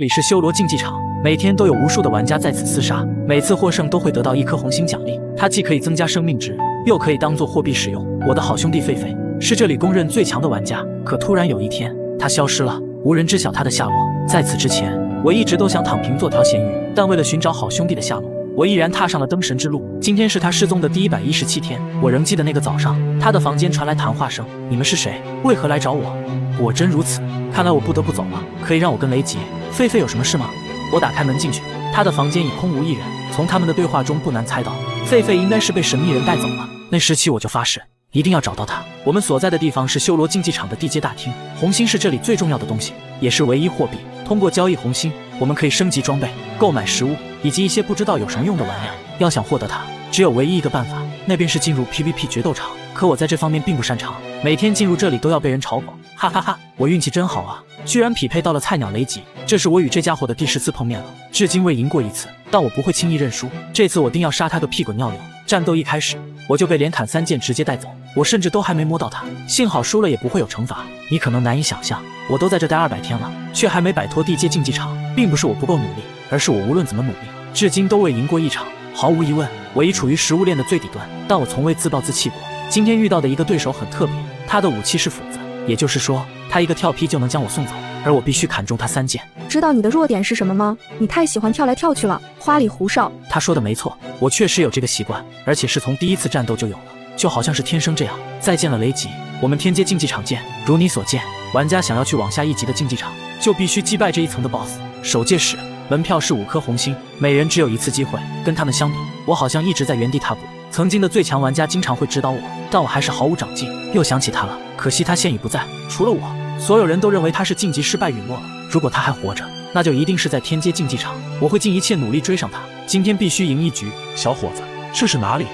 这里是修罗竞技场，每天都有无数的玩家在此厮杀，每次获胜都会得到1颗红心奖励。它既可以增加生命值，又可以当做货币使用。我的好兄弟狒狒是这里公认最强的玩家，可突然有一天，他消失了，无人知晓他的下落。在此之前，我一直都想躺平做条咸鱼，但为了寻找好兄弟的下落，我毅然踏上了登神之路。今天是他失踪的第117天，我仍记得那个早上，他的房间传来谈话声：“你们是谁？为何来找我？”果真如此，看来我不得不走了。可以让我跟雷吉、狒狒有什么事吗？我打开门进去，他的房间已空无一人。从他们的对话中不难猜到，狒狒应该是被神秘人带走了。那时起我就发誓，一定要找到他。我们所在的地方是修罗竞技场的地阶大厅，红心是这里最重要的东西，也是唯一货币。通过交易红心，我们可以升级装备、购买食物以及一些不知道有什么用的玩意儿。要想获得它，只有唯一一个办法，那便是进入 PVP 决斗场。可我在这方面并不擅长，每天进入这里都要被人嘲讽，哈哈哈！我运气真好啊，居然匹配到了菜鸟雷吉。这是我与这家伙的第14次碰面了，至今未赢过一次，但我不会轻易认输。这次我定要杀他个屁滚尿流。战斗一开始，我就被连砍3剑直接带走，我甚至都还没摸到他。幸好输了也不会有惩罚。你可能难以想象，我都在这待200天了，却还没摆脱地阶竞技场，并不是我不够努力，而是我无论怎么努力，至今都未赢过一场。毫无疑问，我已处于食物链的最底端，但我从未自暴自弃过。今天遇到的一个对手很特别，他的武器是斧子，也就是说，他一个跳劈就能将我送走，而我必须砍中他3剑。知道你的弱点是什么吗？你太喜欢跳来跳去了，花里胡哨。他说的没错，我确实有这个习惯，而且是从第1次战斗就有了，就好像是天生这样。再见了雷吉，我们天阶竞技场见。如你所见，玩家想要去往下一级的竞技场，就必须击败这一层的 BOSS。首届时，门票是5颗红心，每人只有1次机会。跟他们相比，我好像一直在原地踏步。曾经的最强玩家经常会指导我，但我还是毫无长进。又想起他了，可惜他现已不在。除了我，所有人都认为他是晋级失败陨落了。如果他还活着，那就一定是在天阶竞技场。我会尽一切努力追上他，今天必须赢一局。小伙子，这是哪里？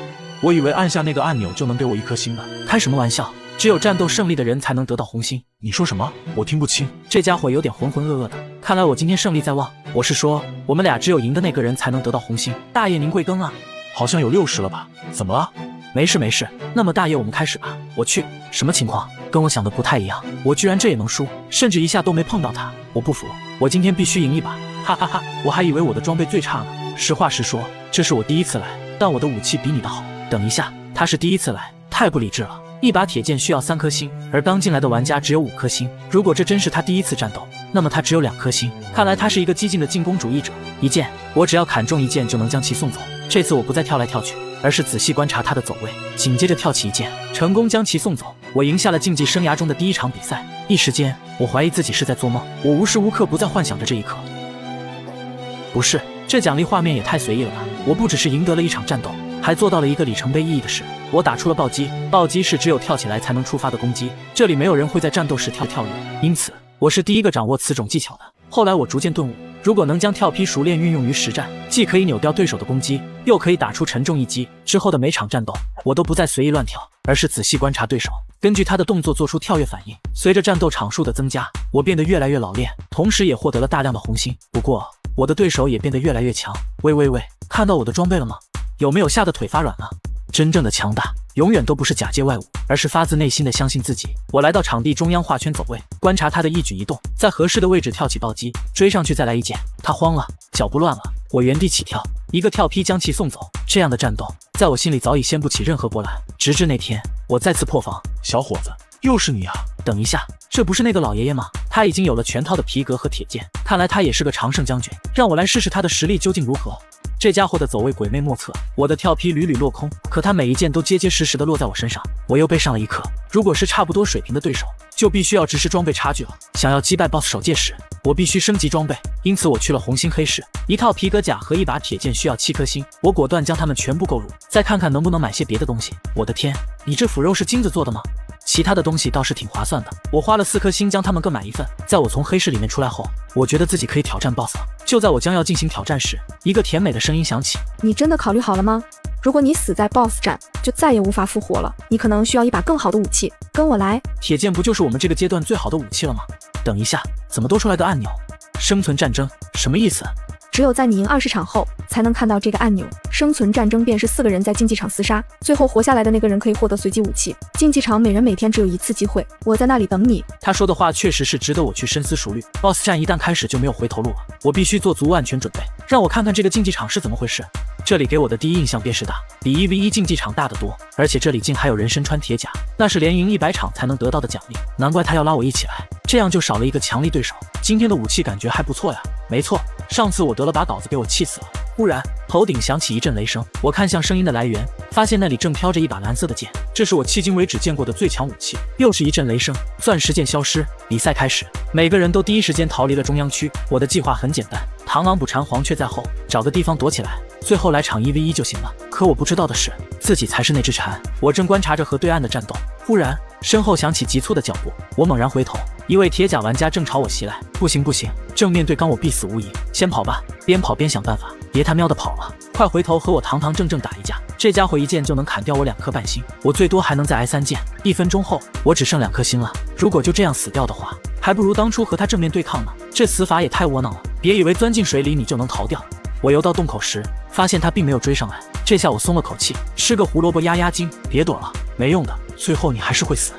我以为按下那个按钮就能给我1颗星呢。开什么玩笑，只有战斗胜利的人才能得到红心。你说什么？我听不清。这家伙有点浑浑噩噩的，看来我今天胜利在望。我是说，我们俩只有赢的那个人才能得到红心。大爷您贵庚啊？好像有60了吧？怎么了？没事没事，那么大爷我们开始吧。我去，什么情况？跟我想的不太一样，我居然这也能输，甚至一下都没碰到他。我不服，我今天必须赢一把。哈哈哈，我还以为我的装备最差呢。实话实说，这是我第1次来，但我的武器比你的好。等一下，他是第1次来，太不理智了。一把铁剑需要3颗星，而刚进来的玩家只有5颗星。如果这真是他第1次战斗，那么他只有2颗星。看来他是一个激进的进攻主义者。一剑，我只要砍中1剑就能将其送走。这次我不再跳来跳去，而是仔细观察他的走位，紧接着跳起1剑，成功将其送走。我赢下了竞技生涯中的第1场比赛。一时间，我怀疑自己是在做梦。我无时无刻不在幻想着这一刻。不是，这奖励画面也太随意了吧！我不只是赢得了一场战斗，还做到了一个里程碑意义的事。我打出了暴击，暴击是只有跳起来才能触发的攻击，这里没有人会在战斗时跳跃，因此我是第一个掌握此种技巧的。后来我逐渐顿悟，如果能将跳劈熟练运用于实战，既可以扭掉对手的攻击，又可以打出沉重一击。之后的每场战斗，我都不再随意乱跳，而是仔细观察对手，根据他的动作做出跳跃反应。随着战斗场数的增加，我变得越来越老练，同时也获得了大量的红心。不过我的对手也变得越来越强。喂，看到我的装备了吗？有没有吓得腿发软了？真正的强大永远都不是假借外物，而是发自内心的相信自己。我来到场地中央画圈走位，观察他的一举一动，在合适的位置跳起暴击，追上去再来1剑。他慌了，脚步乱了，我原地起跳，一个跳劈将其送走。这样的战斗在我心里早已掀不起任何波澜。直至那天，我再次破防。小伙子，又是你啊！等一下，这不是那个老爷爷吗？他已经有了全套的皮革和铁剑，看来他也是个常胜将军。让我来试试他的实力究竟如何。这家伙的走位鬼魅莫测，我的跳劈屡屡落空，可他每一剑都结结实实的落在我身上。我又被上了1课。如果是差不多水平的对手，就必须要直视装备差距了。想要击败 BOSS 首届时，我必须升级装备，因此我去了红心黑市。一套皮革甲和1把铁剑需要7颗星，我果断将它们全部购入，再看看能不能买些别的东西。我的天，你这腐肉是金子做的吗？其他的东西倒是挺划算的，我花了4颗星将它们各买1份。在我从黑市里面出来后，我觉得自己可以挑战 BOSS 了。就在我将要进行挑战时，一个甜美的声音响起：你真的考虑好了吗？如果你死在 BOSS 战，就再也无法复活了。你可能需要一把更好的武器，跟我来。铁剑不就是我们这个阶段最好的武器了吗？等一下，怎么多出来个按钮？生存战争什么意思？只有在你赢20场后，才能看到这个按钮。生存战争便是4个人在竞技场厮杀，最后活下来的那个人可以获得随机武器。竞技场每人每天只有1次机会，我在那里等你。他说的话确实是值得我去深思熟虑。BOSS 战一旦开始就没有回头路了，我必须做足万全准备。让我看看这个竞技场是怎么回事。这里给我的第一印象便是大，比1v1竞技场大得多，而且这里竟还有人身穿铁甲，那是连赢100场才能得到的奖励。难怪他要拉我一起来，这样就少了一个强力对手。今天的武器感觉还不错呀。没错，上次我得了把镐子给我气死了。忽然头顶响起一阵雷声，我看向声音的来源，发现那里正飘着一把蓝色的剑，这是我迄今为止见过的最强武器。又是一阵雷声，钻石剑消失，比赛开始，每个人都第一时间逃离了中央区。我的计划很简单，螳螂捕蝉，黄雀在后，找个地方躲起来，最后来场1v1就行了。可我不知道的是，自己才是那只蝉。我正观察着河对岸的战斗，忽然身后响起急促的脚步，我猛然回头，一位铁甲玩家正朝我袭来。不行不行，正面对刚我必死无疑，先跑吧。边跑边想办法，别他喵的跑了，快回头和我堂堂正正打一架。这家伙一剑就能砍掉我2颗半星，我最多还能再挨3剑。1分钟后，我只剩2颗星了。如果就这样死掉的话，还不如当初和他正面对抗呢。这死法也太窝囊了，别以为钻进水里你就能逃掉。我游到洞口时，发现他并没有追上来，这下我松了口气，吃个胡萝卜压压惊。别躲了，没用的，最后你还是会死。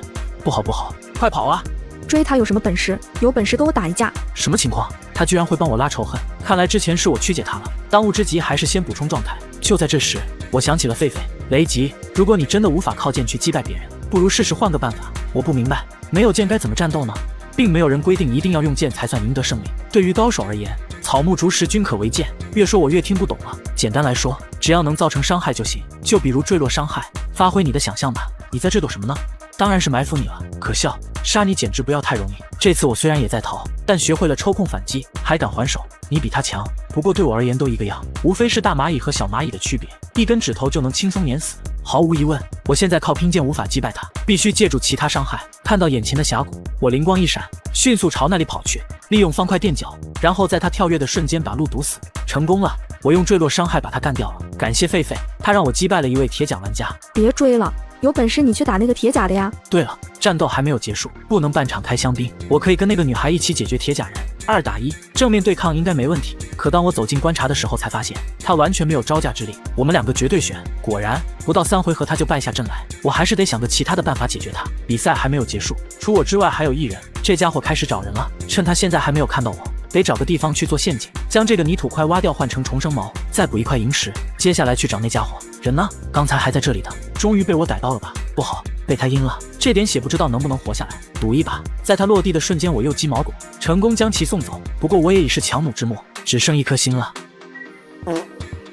不好不好，快跑啊！追他有什么本事？有本事跟我打一架！什么情况？他居然会帮我拉仇恨，看来之前是我曲解他了。当务之急还是先补充状态。就在这时，我想起了狒狒。雷吉，如果你真的无法靠剑去击败别人，不如试试换个办法。我不明白，没有剑该怎么战斗呢？并没有人规定一定要用剑才算赢得胜利。对于高手而言，草木竹石均可为剑。越说我越听不懂了。简单来说，只要能造成伤害就行。就比如坠落伤害，发挥你的想象吧。你在这躲什么呢？当然是埋伏你了。可笑，杀你简直不要太容易。这次我虽然也在逃，但学会了抽空反击，还敢还手。你比他强，不过对我而言都一个样，无非是大蚂蚁和小蚂蚁的区别，一根指头就能轻松碾死。毫无疑问，我现在靠拼剑无法击败他，必须借助其他伤害。看到眼前的峡谷，我灵光一闪，迅速朝那里跑去，利用方块垫脚，然后在他跳跃的瞬间把路堵死。成功了，我用坠落伤害把他干掉了。感谢狒狒，他让我击败了一位铁甲玩家。别追了，有本事你去打那个铁甲的呀！对了，战斗还没有结束，不能半场开香槟。我可以跟那个女孩一起解决铁甲人，2打1，正面对抗应该没问题。可当我走近观察的时候，才发现她完全没有招架之力，我们2个绝对悬。果然，不到3回合她就败下阵来。我还是得想个其他的办法解决她。比赛还没有结束，除我之外还有1人。这家伙开始找人了，趁他现在还没有看到我，得找个地方去做陷阱，将这个泥土块挖掉换成重生毛，再补一块萤石。接下来去找那家伙。人呢？刚才还在这里的，终于被我逮到了吧？不好，被他阴了，这点血不知道能不能活下来。赌一把，在他落地的瞬间我右击毛狗，成功将其送走。不过我也已是强弩之末，只剩1颗星了。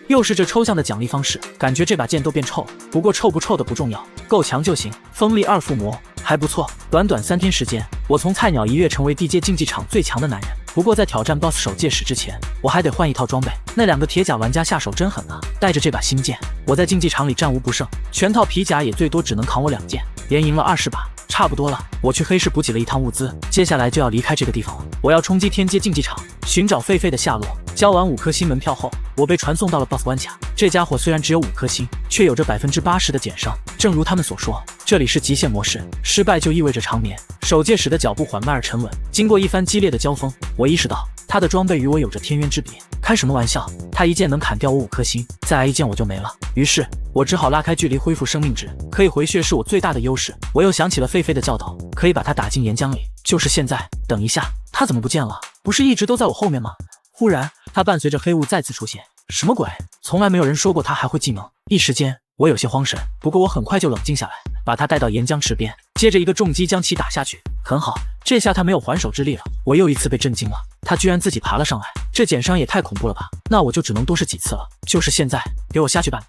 又是这抽象的奖励方式，感觉这把剑都变臭了。不过臭不臭的不重要，够强就行。锋利2附魔还不错。短短3天时间，我从菜鸟一跃成为地阶竞技场最强的男人。不过在挑战 BOSS 首届时之前，我还得换一套装备。那2个铁甲玩家下手真狠啊！带着这把新剑，我在竞技场里战无不胜，全套皮甲也最多只能扛我2件，连赢了20把。差不多了，我去黑市补给了一趟物资，接下来就要离开这个地方了。我要冲击天阶竞技场，寻找狒狒的下落。交完5颗星门票后，我被传送到了 BOSS 关卡。这家伙虽然只有5颗星，却有着80%的减伤。正如他们所说，这里是极限模式，失败就意味着长眠。首届时的脚步缓慢而沉稳，经过一番激烈的交锋，我意识到他的装备与我有着天渊之别。开什么玩笑，他一剑能砍掉我5颗星，再挨一剑我就没了。于是我只好拉开距离恢复生命值，可以回血是我最大的优势。我又想起了狒狒的教导，可以把他打进岩浆里，就是现在。等一下，他怎么不见了？不是一直都在我后面吗？忽然他伴随着黑雾再次出现，什么鬼？从来没有人说过他还会技能。一时间我有些慌神，不过我很快就冷静下来，把他带到岩浆池边，接着一个重击将其打下去。很好，这下他没有还手之力了。我又一次被震惊了，他居然自己爬了上来，这减伤也太恐怖了吧？那我就只能多试几次了，就是现在，给我下去吧。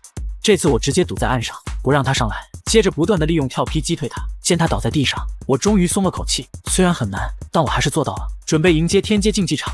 这次我直接堵在岸上，不让他上来，接着不断的利用跳劈击退他。见他倒在地上，我终于松了口气，虽然很难，但我还是做到了。准备迎接天阶竞技场。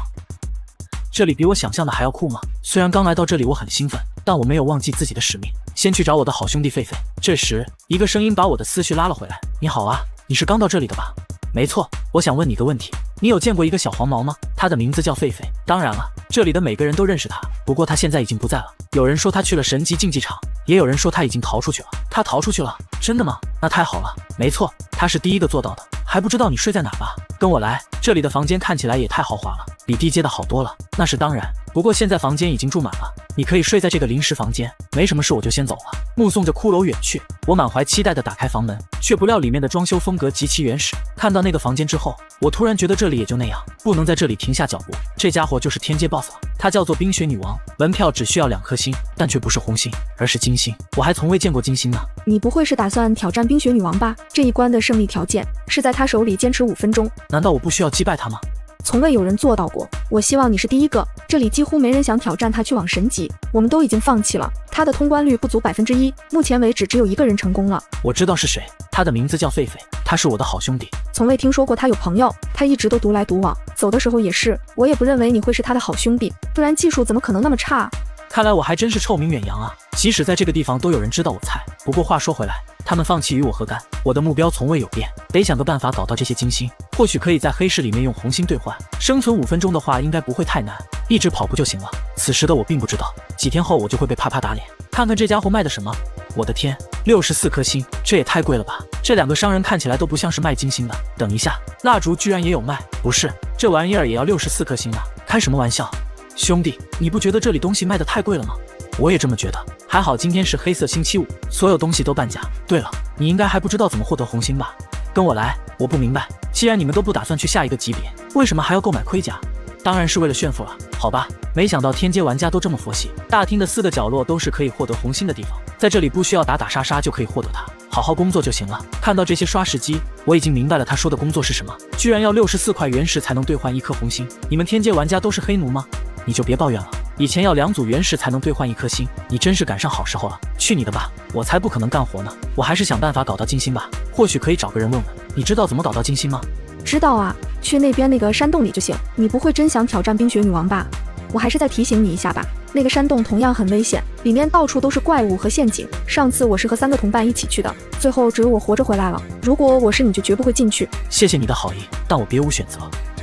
这里比我想象的还要酷吗？虽然刚来到这里我很兴奋，但我没有忘记自己的使命，先去找我的好兄弟狒狒。这时一个声音把我的思绪拉了回来。你好啊，你是刚到这里的吧？没错，我想问你个问题，你有见过一个小黄毛吗？他的名字叫狒狒。当然了，这里的每个人都认识他，不过他现在已经不在了。有人说他去了神级竞技场，也有人说他已经逃出去了。他逃出去了？真的吗？那太好了。没错，他是第一个做到的。还不知道你睡在哪吧？跟我来，这里的房间看起来也太豪华了，比地阶的好多了。那是当然，不过现在房间已经住满了，你可以睡在这个临时房间，没什么事我就先走了。目送着骷髅远去，我满怀期待地打开房门，却不料里面的装修风格极其原始。看到那个房间之后，我突然觉得这里也就那样，不能在这里停下脚步。这家伙就是天阶 BOSS 了，他叫做冰雪女王，门票只需要2颗星，但却不是红星，而是金星。我还从未见过金星呢。你不会是打算挑战冰雪女王吧？这一关的胜利条件是在她手里坚持5分钟。难道我不需要击败他吗？从未有人做到过，我希望你是第一个。这里几乎没人想挑战他去往神级，我们都已经放弃了。他的通关率不足1%，目前为止只有1个人成功了。我知道是谁，他的名字叫狒狒，他是我的好兄弟。从未听说过他有朋友，他一直都独来独往，走的时候也是。我也不认为你会是他的好兄弟，不然技术怎么可能那么差？看来我还真是臭名远扬啊！即使在这个地方都有人知道我菜。不过话说回来，他们放弃与我何干？我的目标从未有变，得想个办法搞到这些金星，或许可以在黑市里面用红星兑换。生存5分钟的话，应该不会太难，一直跑步就行了。此时的我并不知道，几天后我就会被啪啪打脸。看看这家伙卖的什么！我的天，64颗星，这也太贵了吧！这2个商人看起来都不像是卖金星的。等一下，蜡烛居然也有卖？不是，这玩意儿也要64颗星啊！开什么玩笑！兄弟，你不觉得这里东西卖得太贵了吗？我也这么觉得，还好今天是黑色星期五，所有东西都半价。对了，你应该还不知道怎么获得红星吧？跟我来，我不明白，既然你们都不打算去下一个级别，为什么还要购买盔甲？当然是为了炫富了，好吧？没想到天阶玩家都这么佛系，大厅的4个角落都是可以获得红星的地方，在这里不需要打打杀杀就可以获得它，好好工作就行了。看到这些刷石机，我已经明白了他说的工作是什么，居然要64块原石才能兑换1颗红星，你们天阶玩家都是黑奴吗？你就别抱怨了，以前要2组原石才能兑换1颗星，你真是赶上好时候了。去你的吧，我才不可能干活呢，我还是想办法搞到金星吧，或许可以找个人问问，你知道怎么搞到金星吗？知道啊，去那边那个山洞里就行。你不会真想挑战冰雪女王吧？我还是再提醒你一下吧，那个山洞同样很危险，里面到处都是怪物和陷阱。上次我是和3个同伴一起去的，最后只有我活着回来了。如果我是你就绝不会进去。谢谢你的好意，但我别无选择。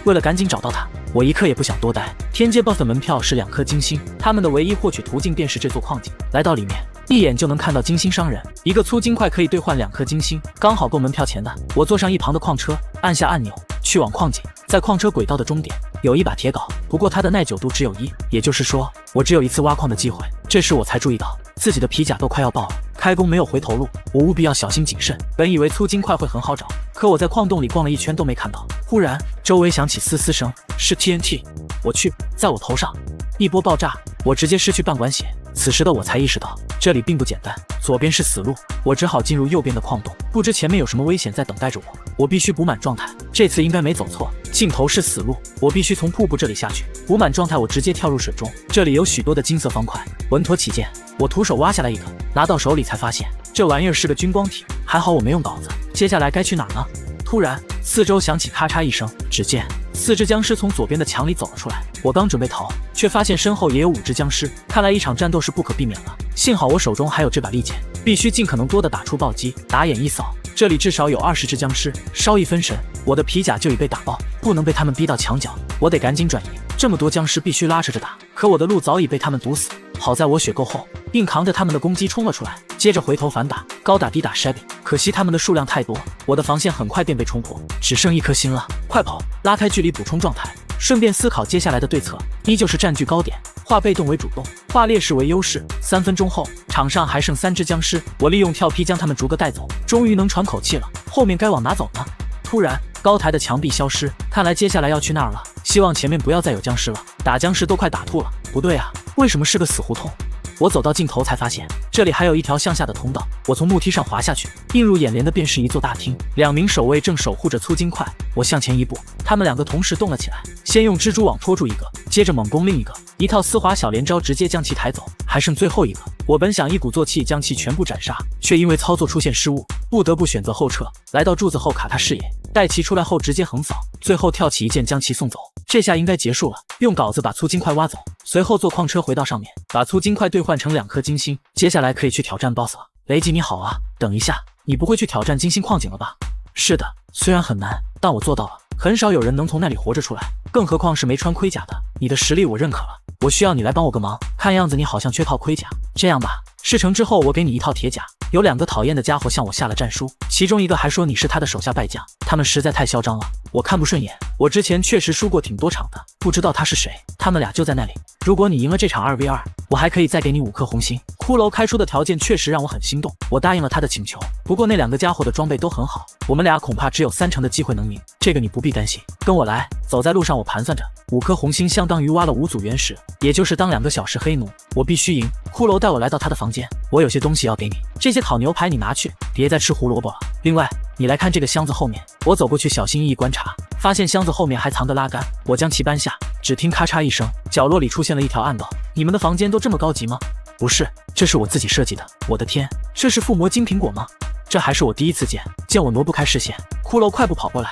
为了赶紧找到他，我一刻也不想多待。天阶 BOSS 门票是2颗金星，他们的唯一获取途径便是这座矿井。来到里面，一眼就能看到金星商人，一个粗金块可以兑换2颗金星，刚好够门票钱的。我坐上一旁的矿车，按下按钮去往矿井。在矿车轨道的终点有一把铁镐，不过它的耐久度只有1，也就是说我只有1次挖矿的机会。这时我才注意到自己的皮甲都快要爆了，开工没有回头路，我务必要小心谨慎。本以为粗金块会很好找，可我在矿洞里逛了一圈都没看到。忽然周围响起嘶嘶声，是 TNT！ 我去，在我头上一波爆炸，我直接失去半管血。此时的我才意识到这里并不简单，左边是死路，我只好进入右边的矿洞，不知前面有什么危险在等待着我。我必须补满状态，这次应该没走错，尽头是死路，我必须从瀑布这里下去。补满状态，我直接跳入水中，这里有许多的金色方块，稳妥起见，我徒手挖下来一个，拿到手里才发现这玩意儿是个军光体，还好我没用镐子。接下来该去哪呢？突然四周响起咔嚓一声，只见4只僵尸从左边的墙里走了出来，我刚准备逃，却发现身后也有5只僵尸，看来一场战斗是不可避免了。幸好我手中还有这把利剑，必须尽可能多的打出暴击。打眼一扫，这里至少有20只僵尸，稍一分神，我的皮甲就已被打爆，不能被他们逼到墙角，我得赶紧转移。这么多僵尸必须拉扯着打，可我的路早已被他们堵死。好在我血够厚，硬扛着他们的攻击冲了出来，接着回头反打，高打低打 shabby。可惜他们的数量太多，我的防线很快便被冲破，只剩1颗星了。快跑，拉开距离补充状态，顺便思考接下来的对策。依旧是占据高点，化被动为主动，化劣势为优势。3分钟后，场上还剩3只僵尸，我利用跳劈将他们逐个带走，终于能喘口气了。后面该往哪走呢？突然高台的墙壁消失，看来接下来要去那儿了。希望前面不要再有僵尸了，打僵尸都快打吐了。不对啊，为什么是个死胡同？我走到尽头才发现这里还有一条向下的通道，我从木梯上滑下去，映入眼帘的便是一座大厅，2名守卫正守护着粗金块。我向前一步，他们2个同时动了起来，先用蜘蛛网拖住一个，接着猛攻另一个，一套丝滑小连招直接将其抬走，还剩最后一个。我本想一鼓作气将其全部斩杀，却因为操作出现失误，不得不选择后撤。来到柱子后卡他视野，待其出来后直接横扫，最后跳起一剑将其送走。这下应该结束了，用镐子把粗金块挖走，随后坐矿车回到上面，把粗金块兑换成2颗金星。接下来可以去挑战 BOSS 了。雷吉你好啊，等一下，你不会去挑战金星矿井了吧？是的，虽然很难，但我做到了。很少有人能从那里活着出来，更何况是没穿盔甲的。你的实力我认可了，我需要你来帮我个忙。看样子你好像缺套盔甲，这样吧，事成之后我给你一套铁甲，有2个讨厌的家伙向我下了战书，其中一个还说你是他的手下败将，他们实在太嚣张了，我看不顺眼。我之前确实输过挺多场的，不知道他是谁，他们俩就在那里。如果你赢了这场2v2，我还可以再给你5颗红心。骷髅开出的条件确实让我很心动，我答应了他的请求。不过那2个家伙的装备都很好，我们俩恐怕只有30%的机会能赢，这个你不必担心。跟我来。走在路上我盘算着，5颗红心相当于挖了5组原石，也就是当2个小时黑奴，我必须赢。骷髅带我来到他的房间，我有些东西要给你，这些烤牛排你拿去，别再吃胡萝卜了。另外，你来看这个箱子后面。我走过去小心翼翼观察，发现箱子后面还藏着拉杆，我将其搬下，只听咔嚓一声，角落里出现了一条暗道。你们的房间都这么高级吗？不是，这是我自己设计的。我的天，这是附魔金苹果吗？这还是我第一次见，见我挪不开视线，骷髅快步跑过来。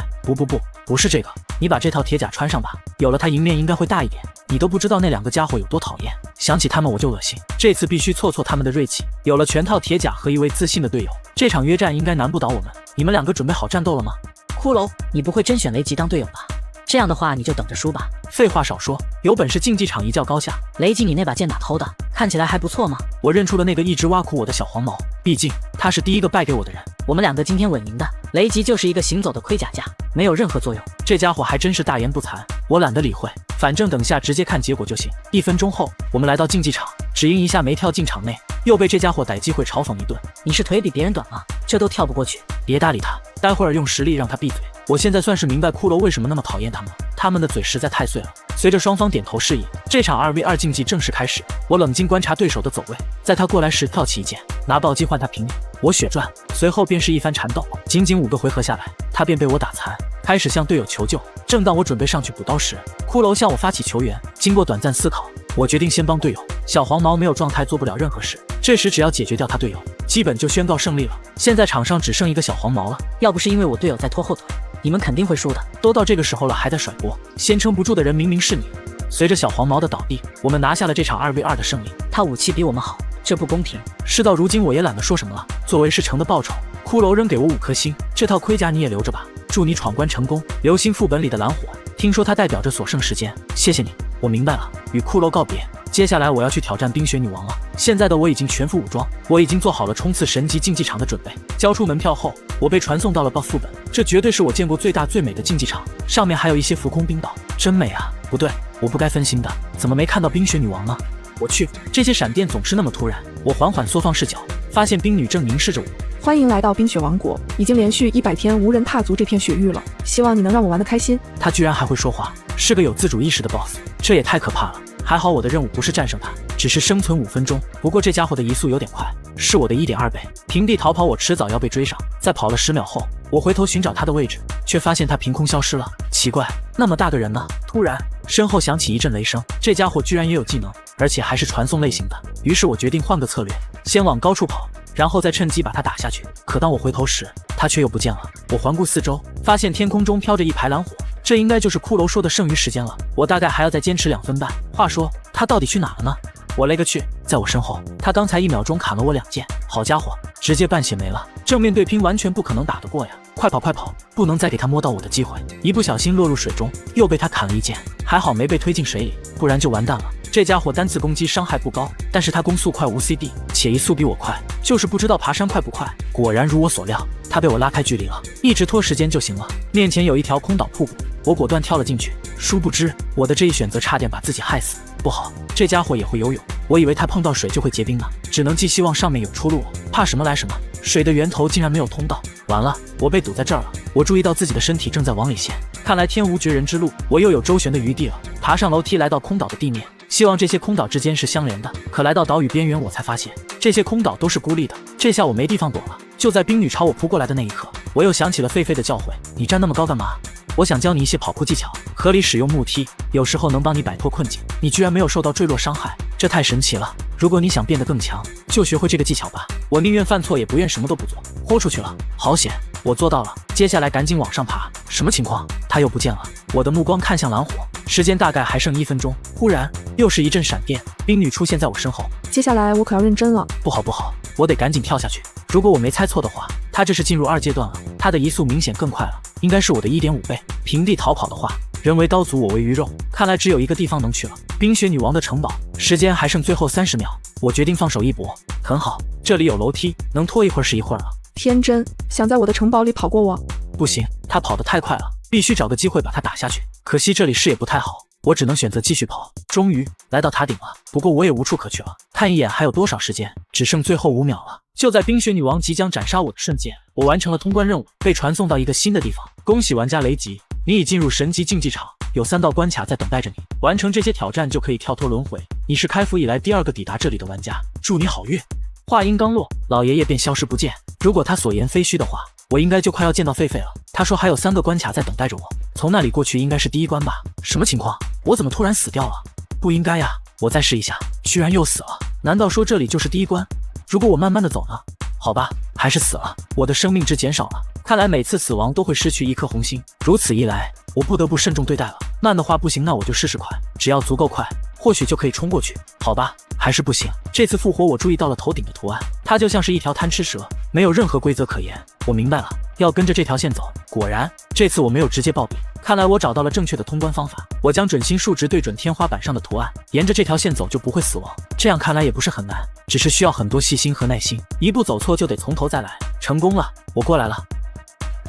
不是这个，你把这套铁甲穿上吧，有了它赢面应该会大一点。你都不知道那2个家伙有多讨厌，想起他们我就恶心。这次必须挫挫他们的锐气，有了全套铁甲和一位自信的队友，这场约战应该难不倒我们。你们2个准备好战斗了吗？骷髅，你不会真选雷吉当队友吧？这样的话你就等着输吧。废话少说，有本事竞技场一较高下。雷吉，你那把剑哪偷的？看起来还不错嘛。我认出了那个一直挖苦我的小黄毛，毕竟他是第一个败给我的人。我们2个今天稳赢的，雷吉就是一个行走的盔甲架，没有任何作用。这家伙还真是大言不惭，我懒得理会，反正等下直接看结果就行。1分钟后，我们来到竞技场，只因一下没跳进场内，又被这家伙逮机会嘲讽一顿。你是腿比别人短吗？这都跳不过去。别搭理他，待会儿用实力让他闭嘴。我现在算是明白骷髅为什么那么讨厌他们了，他们的嘴实在太碎了。随着双方点头示意，这场2v2竞技正式开始。我冷静观察对手的走位，在他过来时跳起一剑，拿暴击换他平脸，我血赚。随后便是一番缠斗，仅仅5个回合下来，他便被我打残，开始向队友求救。正当我准备上去补刀时，骷髅向我发起求援。经过短暂思考，我决定先帮队友。小黄毛没有状态，做不了任何事。这时只要解决掉他队友，基本就宣告胜利了。现在场上只剩一个小黄毛了，要不是因为我队友在拖后腿，你们肯定会输的。都到这个时候了还在甩锅，先撑不住的人明明是你。随着小黄毛的倒地，我们拿下了这场2v2的胜利。他武器比我们好，这不公平。事到如今我也懒得说什么了。作为事成的报酬，骷髅扔给我5颗星，这套盔甲你也留着吧，祝你闯关成功。流星副本里的蓝火，听说它代表着所剩时间，谢谢你。我明白了，与骷髅告别。接下来我要去挑战冰雪女王了。现在的我已经全副武装，我已经做好了冲刺神级竞技场的准备。交出门票后，我被传送到了 buff 副本，这绝对是我见过最大最美的竞技场，上面还有一些浮空冰岛，真美啊！不对，我不该分心的，怎么没看到冰雪女王呢？我去，这些闪电总是那么突然。我缓缓缩放视角，发现冰女正凝视着我。欢迎来到冰雪王国，已经连续100天无人踏足这片雪域了，希望你能让我玩得开心。她居然还会说话，是个有自主意识的 boss， 这也太可怕了。还好我的任务不是战胜他，只是生存5分钟。不过这家伙的移速有点快，是我的1.2倍。平地逃跑我迟早要被追上。在跑了10秒后，我回头寻找他的位置，却发现他凭空消失了。奇怪，那么大个人呢？突然身后响起一阵雷声，这家伙居然也有技能，而且还是传送类型的。于是我决定换个策略，先往高处跑，然后再趁机把他打下去。可当我回头时，他却又不见了。我环顾四周，发现天空中飘着一排蓝火，这应该就是骷髅说的剩余时间了。我大概还要再坚持2分半。话说他到底去哪了呢？我勒个去，在我身后，他刚才1秒钟砍了我2剑，好家伙，直接半血没了。正面对拼完全不可能打得过呀！快跑快跑，不能再给他摸到我的机会。一不小心落入水中，又被他砍了1剑，还好没被推进水里，不然就完蛋了。这家伙单次攻击伤害不高，但是他攻速快无 CD， 且移速比我快，就是不知道爬山快不快。果然如我所料，他被我拉开距离了，一直拖时间就行了。面前有一条空岛瀑布，我果断跳了进去。殊不知我的这一选择差点把自己害死。不好，这家伙也会游泳，我以为他碰到水就会结冰呢，只能寄希望上面有出路，怕什么来什么。水的源头竟然没有通道，完了，我被堵在这儿了。我注意到自己的身体正在往里陷，看来天无绝人之路，我又有周旋的余地了。爬上楼梯来到空岛的地面，希望这些空岛之间是相连的，可来到岛屿边缘我才发现这些空岛都是孤立的，这下我没地方躲了。就在冰女朝我扑过来的那一刻，我又想起了狒狒的教诲，你站那么高干嘛？我想教你一些跑酷技巧，合理使用木梯，有时候能帮你摆脱困境。你居然没有受到坠落伤害，这太神奇了。如果你想变得更强，就学会这个技巧吧。我宁愿犯错，也不愿什么都不做。豁出去了，好险，我做到了。接下来赶紧往上爬。什么情况？他又不见了。我的目光看向蓝火，时间大概还剩1分钟。忽然又是一阵闪电，冰女出现在我身后。接下来我可要认真了。不好不好，我得赶紧跳下去。如果我没猜错的话，他这是进入2阶段了，他的移速明显更快了，应该是我的1.5倍。平地逃跑的话，人为刀俎我为鱼肉，看来只有一个地方能去了，冰雪女王的城堡。时间还剩最后30秒，我决定放手一搏。很好，这里有楼梯，能拖一会儿是一会儿了。天真，想在我的城堡里跑过我？不行，他跑得太快了，必须找个机会把他打下去。可惜这里视野不太好，我只能选择继续跑。终于来到塔顶了，不过我也无处可去了。看一眼还有多少时间，只剩最后5秒了。就在冰雪女王即将斩杀我的瞬间，我完成了通关任务，被传送到一个新的地方。恭喜玩家雷吉，你已进入神级竞技场，有3道关卡在等待着你，完成这些挑战就可以跳脱轮回。你是开服以来第2个抵达这里的玩家，祝你好运。话音刚落，老爷爷便消失不见。如果他所言非虚的话，我应该就快要见到狒狒了。他说还有3个关卡在等待着我，从那里过去应该是第1关吧？什么情况？我怎么突然死掉了？不应该呀！我再试一下，居然又死了。难道说这里就是第1关？如果我慢慢的走呢？好吧，还是死了。我的生命值减少了，看来每次死亡都会失去1颗红心。如此一来，我不得不慎重对待了。慢的话不行，那我就试试快，只要足够快，或许就可以冲过去。好吧，还是不行。这次复活我注意到了头顶的图案，它就像是一条贪吃蛇，没有任何规则可言。我明白了，要跟着这条线走。果然，这次我没有直接暴毙，看来我找到了正确的通关方法。我将准心数值对准天花板上的图案，沿着这条线走就不会死亡。这样看来也不是很难，只是需要很多细心和耐心，一步走错就得从头再来。成功了，我过来了。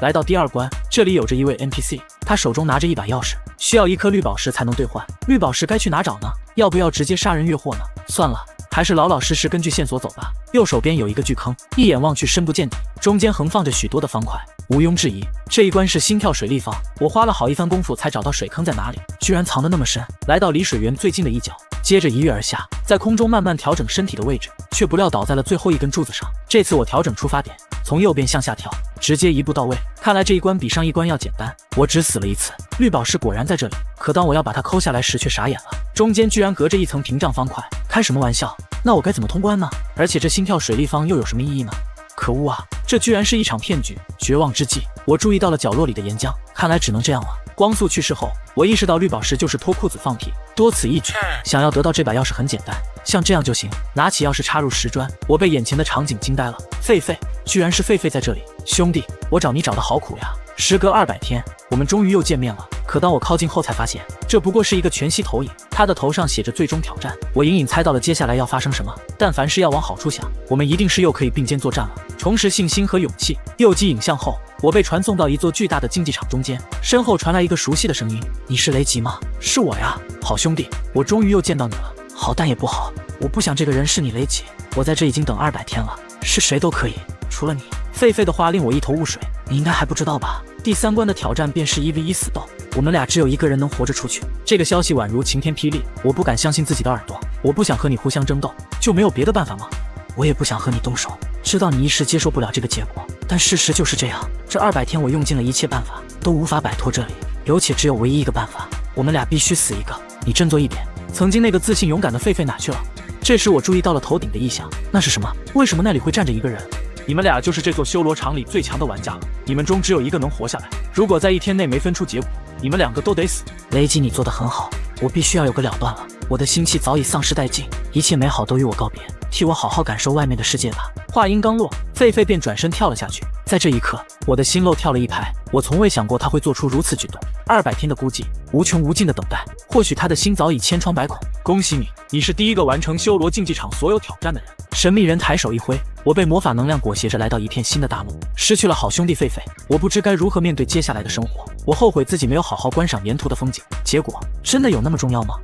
来到第2关，这里有着一位 NPC， 他手中拿着一把钥匙，需要1颗绿宝石才能兑换。绿宝石该去哪找呢？要不要直接杀人越货呢？算了，还是老老实实根据线索走吧。右手边有一个巨坑，一眼望去深不见底，中间横放着许多的方块，毋庸置疑，这一关是心跳水立方。我花了好一番功夫才找到水坑在哪里，居然藏得那么深。来到离水源最近的一角，接着一跃而下，在空中慢慢调整身体的位置，却不料倒在了最后一根柱子上。这次我调整出发点，从右边向下跳，直接一步到位。看来这一关比上一关要简单。我只死了1次，绿宝石果然在这里。可当我要把它抠下来时，却傻眼了，中间居然隔着一层屏障方块。开什么玩笑？那我该怎么通关呢？而且这心跳水立方又有什么意义呢？可恶啊！这居然是一场骗局！绝望之际，我注意到了角落里的岩浆，看来只能这样了。光速去世后，我意识到绿宝石就是脱裤子放屁，多此一举。想要得到这把钥匙很简单，像这样就行。拿起钥匙插入石砖，我被眼前的场景惊呆了。狒狒，居然是狒狒在这里！兄弟，我找你找得好苦呀！时隔200天，我们终于又见面了。可当我靠近后才发现，这不过是一个全息投影，他的头上写着最终挑战。我隐隐猜到了接下来要发生什么，但凡是要往好处想，我们一定是又可以并肩作战了。重拾信心和勇气，右击影像后，我被传送到一座巨大的竞技场中间，身后传来一个熟悉的声音：“你是雷吉吗？”“是我呀，好兄弟，我终于又见到你了。”“好，但也不好，我不想这个人是你雷吉。我在这已经等200天了，是谁都可以，除了你。”狒狒的话令我一头雾水。你应该还不知道吧？第3关的挑战便是1v1死斗，我们俩只有1个人能活着出去。这个消息宛如晴天霹雳，我不敢相信自己的耳朵。我不想和你互相争斗，就没有别的办法吗？我也不想和你动手，知道你一时接受不了这个结果，但事实就是这样。这200天我用尽了一切办法，都无法摆脱这里，有且只有唯一一个办法，我们俩必须死一个。你振作一点。曾经那个自信勇敢的狒狒哪去了？这时我注意到了头顶的异象，那是什么？为什么那里会站着一个人？你们俩就是这座修罗场里最强的玩家了，你们中只有1个能活下来。如果在1天内没分出结果，你们2个都得死。雷吉，你做得很好，我必须要有个了断了。我的心气早已丧失殆尽，一切美好都与我告别，替我好好感受外面的世界吧。话音刚落，狒狒便转身跳了下去。在这一刻，我的心漏跳了一拍。我从未想过他会做出如此举动。200天的孤寂，无穷无尽的等待，或许他的心早已千疮百孔。恭喜你，你是第1个完成修罗竞技场所有挑战的人。神秘人抬手一挥，我被魔法能量裹挟着来到一片新的大陆。失去了好兄弟狒狒，我不知该如何面对接下来的生活。我后悔自己没有好好观赏沿途的风景，结果真的有那么重要吗？